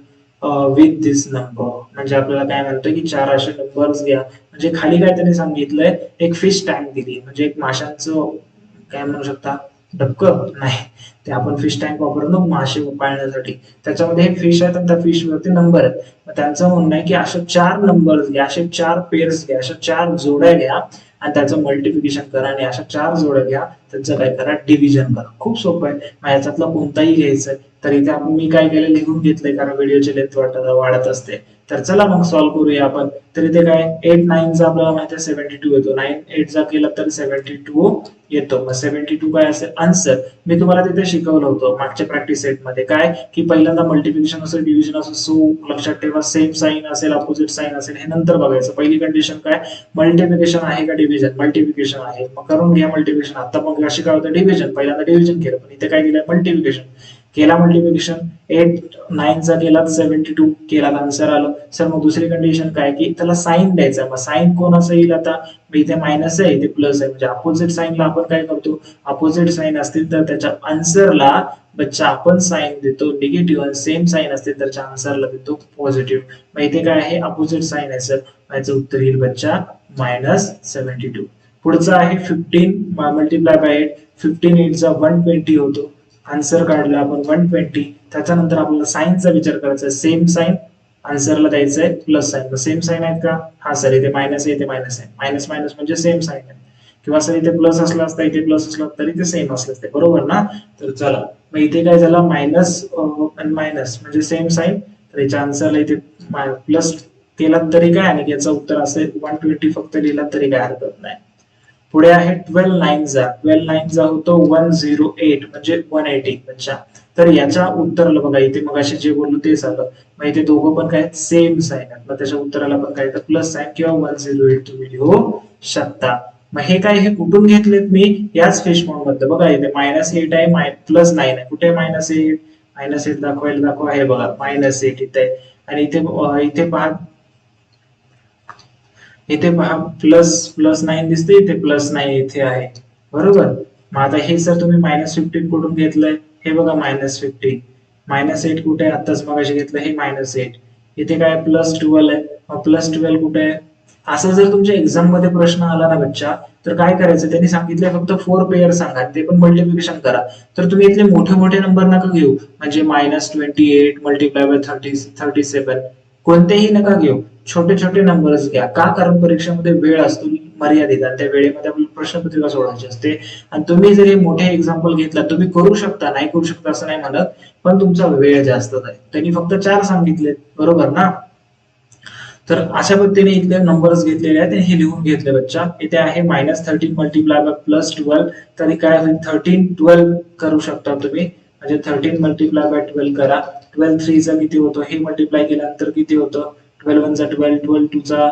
with this number. म्हणजे आपल्याला काय म्हणतोय की 4 असे नंबर्स घ्या. म्हणजे खाली काय त्यांनी सांगितलंय, एक फिश टँक दिली, म्हणजे एक माशांचं काय म्हणू शकता, डबकं नाही, ते आपण फिश टँक वापरतो मासे पाळण्यासाठी. त्याच्यामध्ये हे फिश आहेत आणि त्या फिश वरती नंबर आहेत. मग त्यांचं म्हणणं आहे की असे 4 नंबर्स घ्या, असे 4 पेअर्स घ्या, अशा 4 जोड्या घ्या आणि त्याचं मल्टिप्लिकेशन करा आणि अशा 4 जोड्या घ्या, त्यांचं काय करा, डिव्हिजन करा. खूप सोपं आहे. मग याच्यातला कोणताही घ्यायचं आहे. तर इथे आपण मी काय केलं, लिहून घेतलंय, कारण व्हिडिओची लेंथ वाढत असते. तर चला मग सॉल्व्ह करूया आपण. तर इथे काय, 8 9 चा आपल्याला माहिती आहे 72 येतो, 9 8 चा केला तर 72 येतो. मग 72 काय असेल आन्सर. मी तुम्हाला तिथे शिकवलं होतं मागच्या प्रॅक्टिस सेट मध्ये, काय की पहिल्यांदा मल्टिप्लिकेशन असेल, डिव्हिजन असेल, सो लक्षात ठेवा सेम साइन असेल, अपोजिट साइन असेल, हे नंतर बघायचं. पहिली कंडिशन काय, मल्टिप्लिकेशन आहे का डिव्हिजन, मल्टिप्लिकेशन आहे, मग करून घ्या मल्टिप्लिकेशन. आता मग अशी काय होतं, डिव्हिजन, पहिल्यांदा डिव्हिजन केलं, पण इथे काय दिलंय, मल्टिप्लिकेशन केला. मल्टिप्लिकेशन 8 9 चा केला 72 केला, आन्सर आलं. सर मग दुसरी कंडिशन काय, की त्याला साइन द्यायचा. मग साइन कोणाचं येईल, आता इथे मायनस आहे, इथे प्लस आहे, म्हणजे अपोजिट साइनला आपण काय करतो, अपोजिट साइन असतील तर त्याच्या आन्सरला बच्चा आपण साइन देतो निगेटिव्ह, आणि सेम साइन असतील तर त्याच्या आन्सरला देतो पॉझिटिव्ह. मग इथे काय आहे, अपोजिट साइन आहे सर, याचं उत्तर येईल बच्चा -72. पुढचं आहे 15 मल्टिप्लाय बाय 8, 15 8 चा 120 होतो. आन्सर काढला आपण 120. त्याच्यानंतर आपल्याला साइनचा विचार करायचा, सेम साइन आन्सरला द्यायचं आहे प्लस साइन. सेम साइन आहेत का, हा सर इथे मायनस आहे, इथे मायनस आहे, मायनस मायनस म्हणजे सेम साइन आहे. किंवा सर इथे प्लस असला असता, इथे प्लस असला तरी ते सेम असले असते, बरोबर ना. तर चला मग इथे काय झालं, मायनस आणि मायनस म्हणजे सेम साइन, तर याच्या आन्सरला इथे प्लस केला तरी काय, आणि याचं उत्तर असेल 120 फक्त लिहिला तरी काय हरकत नाही. पुढे आहे 12 9 जा, 12 9 जा होतो 108 म्हणजे 180. अच्छा, तर याच्या उत्तराला बघा, इथे मग असे जे बोललो ते झालं. मग इथे दोघं पण काय सेम साइन आहेत, मग त्याच्या उत्तराला पण काय तर प्लस साइन किंवा 108 तुम्ही लिहू शकता. मग हे काय, हे कुठून घेतलेत मी, याच फिश मॉड मध्ये बघा, इथे -8 आहे, +9 आहे. कुठे -8 -8 दाखवा, हे बघा -8 इथे आहे. आणि इथे पहा, इथे पहा +9 दिसते, इथे +9 इथे आहे, बरोबर. मग आता हे सर तुम्ही -15 कुठून घेतलंय, हे बघा -15 -8 कुठे आहे, आताच मगाशी घेतलं, हे -8 इथे काय +12 आहे. मग +12 कुठे आहे. असं जर तुमच्या एक्झाम मध्ये प्रश्न आला ना बच्चा, तर काय करायचं, त्यांनी सांगितलंय फक्त 4 पेअर सांगा, ते पण मल्टिप्लिकेशन करा. तर तुम्ही इथले मोठे मोठे नंबर नका घेऊ, म्हणजे -28 मल्टिप्लाय बाय 37 कोणतेही नका घेऊ, छोटे छोटे नंबर्स घ्या. का, कारण परीक्षेमध्ये वेळ असतो मर्यादित, आणि त्या वेळेमध्ये आपल्याला प्रश्नपत्रिका सोडवायची असते. आणि तुम्ही जर हे मोठे एक्झाम्पल घेतला, तुम्ही करू शकता, नाही करू शकता असं नाही म्हणत, पण तुमचा वेळ जास्त आहे. त्यांनी फक्त 4 सांगितले, बरोबर ना. तर अशा पद्धतीने इथले नंबर्स घेतलेले आहेत, हे लिहून घेतले बच्चा. इथे आहे -13 मल्टिप्लाय बाय +12, तरी काय होईल 13 12 करू शकता तुम्ही, म्हणजे 13 मल्टिप्लाय बाय 12 करा. 12 3 चा किती होतो, हे मल्टिप्लाय केल्यानंतर किती होतं, 12 1 चा 12, 12 2 चा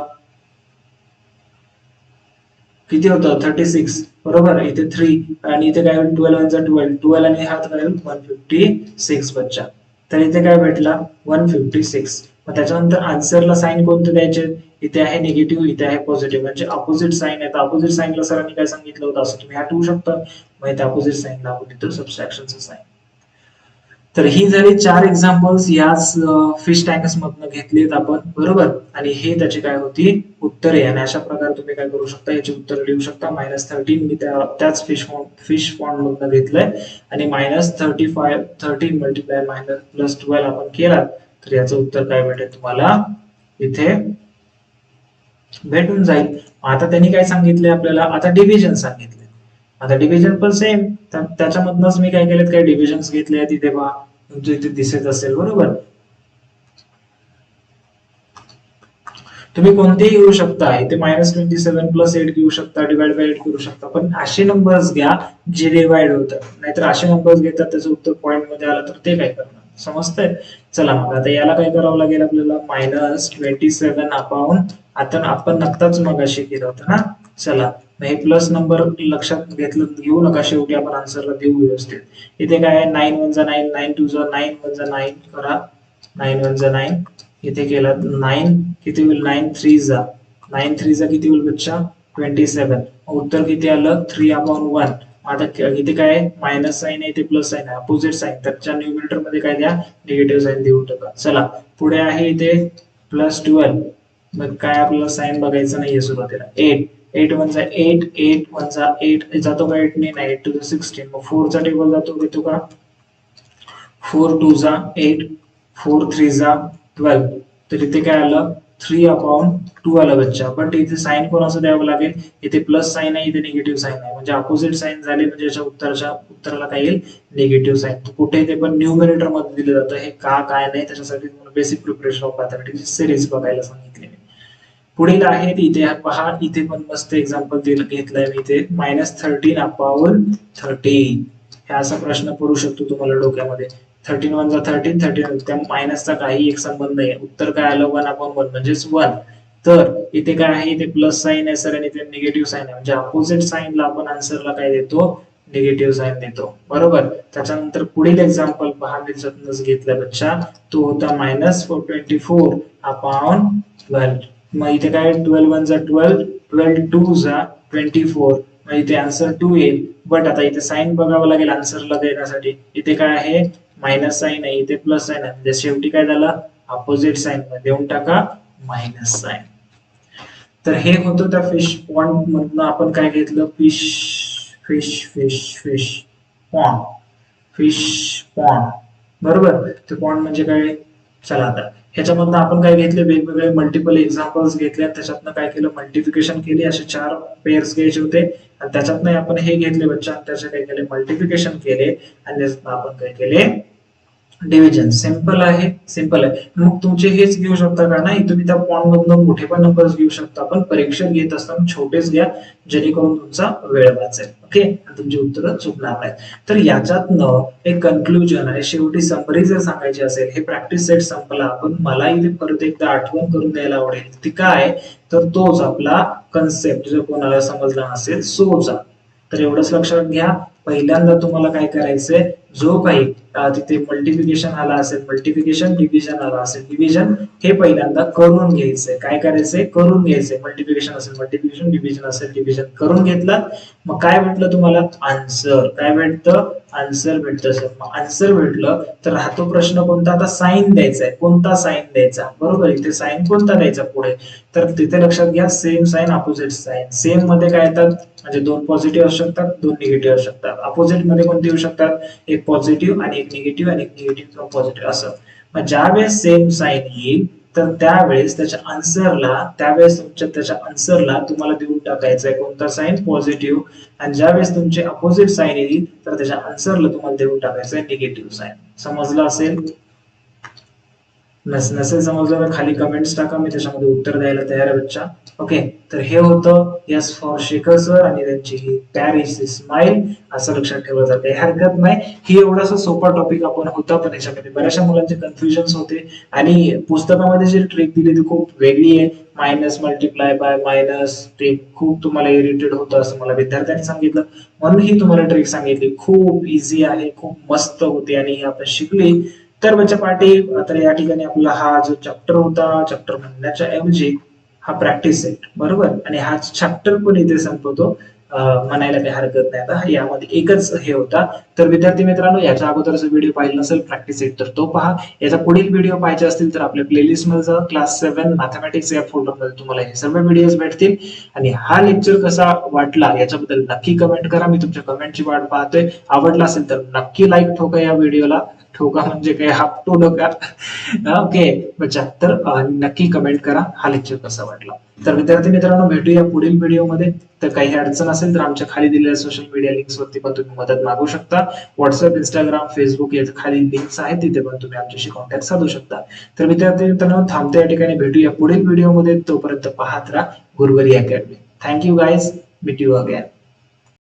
किती होतं 36 बरोबर. इथे 3 आणि इथे काय होईल 12 वनचा 12 आणि हा काय होईल 156 बच्चा. तर इथे काय भेटला 156. मग त्याच्यानंतर आन्सरला साइन कोणते द्यायचे, इथे आहे निगेटिव्ह इथे आहे पॉझिटिव्ह म्हणजे अपोजिट साइन आहे. तर अपोजिट साइनला सरांनी काय सांगितलं होतं असं तुम्ही आठवू शकता. मग इथे अपोजिट साइनला आपण इथं सबट्रॅक्शनचं साइन. तर ही झाली 4 एक्झाम्पल्स याच फिश टँक्स मधनं घेतलेत आपण बरोबर. आणि हे त्याची काय होती उत्तरे. आणि अशा प्रकारे तुम्ही काय करू शकता याची उत्तर लिहू शकता. -13 मी त्याच फिश पॉन्ड मधनं घेतलंय आणि -13 मल्टिप्लाय -+12 आपण केला तर याचं उत्तर काय भेटेल तुम्हाला इथे भेटून जाईल. आता त्यांनी काय सांगितले आपल्याला, आता डिव्हिजन सांगितले. आता डिव्हिजन पण सेम, त्याच्यामधनच मी काय केलेत, काही डिव्हिजन्स घेतले आहेत इथे पहा, तुमच्या इथे दिसत असेल बरोबर. तुम्ही कोणतेही घेऊ शकता, इथे -27 + 8 घेऊ शकता, डिवाइड बाय 8 करू शकता, पण असे नंबर्स घ्या जे डिवाइड होतात. नाहीतर असे नंबर्स घेतात त्याचं उत्तर पॉइंट मध्ये आलं तर ते काय करणार, समजतंय. चला मग आता याला काय करावं लागेल आपल्याला, -27 अपॉन, आता आपण आत्ताच मगाशी केलं होतं ना. चला हे प्लस नंबर लक्षात घेतलं घेऊ नका, शेवटी आपण आन्सरला देऊ व्यवस्थित. इथे काय आहे 9 × 9 9 × 2 9 × 9 करा, 9 × 9 इथे केला 9 किती होईल 9 3 किती होईल बच्चा 27. उत्तर किती आलं 3/1. आता इथे काय मायनस साइन आहे, इथे प्लस साइन आहे, अपोजिट साइन, त्याच्या न्यूमरेटर मध्ये काय द्या निगेटिव्ह साइन देऊन टाका. चला पुढे आहे इथे +12. मग काय आपल्याला साइन बघायचं नाहीये सुरुवातीला. 8 8 × 1 8 8 × 8 जातो का 8 ने, नाही 8 × 16. मग 4 चा टेबल जातो घेतो का 4 × 2 8 4 × 3 12. तर इथे काय आलं 3/2 आलं बच्चा. पण इथे साइन कोणाचं द्यावं लागेल, इथे प्लस साइन आहे इथे निगेटिव्ह साइन आहे, म्हणजे अपोजिट साइन झाले म्हणजे याच्या उत्तराला काय येईल निगेटिव्ह साइन. कुठे ते पण न्यूमरेटर मध्ये दिलं जातं, हे का काय नाही त्याच्यासाठी तुम्हाला basic preparation of mathematics series बघायला सांगितले. पुढील आहे इथे पहा, इथे पण मस्त एक्झाम्पल घेतलंय मी इथे -13/13. हा असा प्रश्न पडू शकतो तुम्हाला डोक्यामध्ये. 13 × 1 13 13, त्या मायनसचा काही एक संबंध नाही. उत्तर काय आलं 1/1 म्हणजेच 1. तर इथे काय आहे, इथे प्लस साइन आहे सर आणि इथे निगेटिव्ह साइन आहे, म्हणजे अपोजिट साइनला आपण आन्सरला काय देतो निगेटिव्ह साइन देतो बरोबर. त्याच्यानंतर पुढील एक्झाम्पल पहा त्याच्यातूनच घेतला बच्चा, तो होता -24/12. मग इथे काय 12 × 1 12 12 × 2 24. मग इथे आन्सर 2 येईल. बट आता इथे साइन बघावं लागेल आन्सरला देण्यासाठी. इथे काय आहे मायनस साइन आहे, इथे प्लस साइन आहे, म्हणजे शेवटी काय झालं अपोजिट साइन देऊन टाका मायनस साइन. तर हे होतं त्या फिश पॉन्ड मधनं आपण काय घेतलं, fish fish fish fish pond, fish pond बरोबर. ते पॉन्ड म्हणजे काय, चला आता ह्याच्यामधनं आपण काय घेतले वेगवेगळे मल्टिपल एक्झाम्पल्स घेतले आणि त्याच्यातनं काय केलं मल्टिप्लिकेशन केली. असे 4 पेअर्स घ्यायचे होते आणि त्याच्यातनं आपण हे घेतले बच्चा, त्याचे काय केले मल्टिप्लिकेशन केले आणि त्याच्यातनं आपण काय केले डिव्हिजन. सिंपल आहे, सिंपल आहे. मग तुमचे हेच घेऊ शकता का, नाही तुम्ही त्या पॉइंट मधून मोठे पण नंबर्स घेऊ शकता, पण परीक्षेत घेत असताना छोटेच घ्या जेणेकरून तुमचा वेळ वाचेल. ओके, तुमची उत्तरं चुकणार नाहीत. तर याच्यातनं एक कन्क्लुजन आहे, शेवटी समरी जर सांगायची असेल, हे प्रॅक्टिस सेट संपला, पण मला इथे परत एकदा आठवण करून द्यायला आवडेल. ती काय, तर तोच आपला कन्सेप्ट जर कोणाला समजला नसेल सोजा. तर एवढंच लक्षात घ्या, पहिल्यांदा तुम्हाला काय करायचंय, जो काही तिथे मल्टिप्लिकेशन आला असेल मल्टिप्लिकेशन, डिव्हिजन आला असेल डिव्हिजन, हे पहिल्यांदा करून घ्यायचंय. काय करायचंय करून घ्यायचंय. मल्टिप्लिकेशन असेल मल्टिप्लिकेशन, डिव्हिजन असेल डिव्हिजन करून घेतला. मग काय भेटलं तुम्हाला आन्सर, काय भेटतं आन्सर भेटतं सर. मग आन्सर भेटलं तर राहतो प्रश्न कोणता, आता साइन द्यायचा आहे, कोणता साइन द्यायचा बरोबर. इथे साइन कोणता द्यायचा पुढे, तर तिथे लक्षात घ्या same sign opposite sign. Same मध्ये काय येतात म्हणजे 2 पॉझिटिव्ह असू शकतात 2 निगेटिव्ह असू शकतात. अपोजिट मध्ये कोणते येऊ शकतात, एक पॉझिटिव्ह आणि एक निगेटिव्ह आणि एक निगेटिव्ह किंवा पॉझिटिव्ह असं. मग ज्या वेळेस सेम साइन येईल तर त्यावेळेस त्याच्या आन्सरला तुम्हाला देऊन टाकायचं आहे कोणता साइन पॉझिटिव्ह, आणि ज्यावेळेस तुमचे अपोजिट साइन येईल तर त्याच्या आन्सरला तुम्हाला देऊन टाकायचं आहे निगेटिव्ह साइन. समजलं असेल. नसेल समजलं तर खाली कमेंट्स टाका, मी त्याच्यामध्ये उत्तर द्यायला तयार आहे बच्चा. ओके, तर हे होतं यस फॉर शेखर सर आणि त्यांची ही पॅरिस स्माइल. असं लक्षात ठेवायचं काही हरकत नाही. ही एवढासा सोपा टॉपिक आपण होता, पण याच्यामध्ये बऱ्याचशा मुलांचे कन्फ्युजन होते आणि पुस्तकामध्ये जी ट्रिक दिली ती खूप वेगळी आहे. मायनस मल्टिप्लाय बाय मायनस ते खूप तुम्हाला इरिटेट होतं असं मला विद्यार्थ्यांनी सांगितलं, म्हणून ही तुम्हाला ट्रिक सांगितली. खूप इझी आहे, खूप मस्त होती आणि ही आपण शिकली. तर बच्चा पाटी, तर या ठिकाणी आपला हा जो चॅप्टर होता, चॅप्टर म्हणण्याच्या ऐवजी हा प्रॅक्टिस सेट, बरोबर, आणि हा चॅप्टर पण इथे संपवतो म्हणायला काही हरकत नाही. आता यामध्ये एकच हे होता. तर विद्यार्थी मित्रांनो, याच्या अगोदरचा व्हिडिओ पाहिला नसेल प्रॅक्टिस सेट तर तो पहा. याचा पुढील व्हिडिओ पाहायचे असतील तर आपल्या प्लेलिस्ट मध्ये जा, क्लास 7 मॅथमॅटिक्स या फोल्डर मध्ये तुम्हाला हे सर्व व्हिडिओज भेटतील. आणि हा लेक्चर कसा वाटला याच्याबद्दल नक्की कमेंट करा, मी तुमच्या कमेंटची वाट पाहतोय. आवडला असेल तर नक्की लाईक ठोका या व्हिडिओला. ठोका म्हणजे काही हापटू नका. ओके बच्चा, तर नक्की कमेंट करा हा लेक्चर कसा वाटला. तर विद्यार्थी मित्रांनो, भेटूया पुढील व्हिडिओमध्ये. तर काही अडचण असेल तर आमच्या खाली दिलेल्या सोशल मीडिया लिंक्स वरती पण तुम्ही मदत मागू शकता. व्हॉट्सअप, इंस्टाग्राम, फेसबुक या खाली लिंक्स आहेत, तिथे पण तुम्ही आमच्याशी कॉन्टॅक्ट साधू शकता. तर विद्यार्थी मित्रांनो, थांबते या ठिकाणी. भेटूया पुढील व्हिडिओमध्ये. तोपर्यंत पाहत राहा Guruvari academy. Thank you guys, meet you again.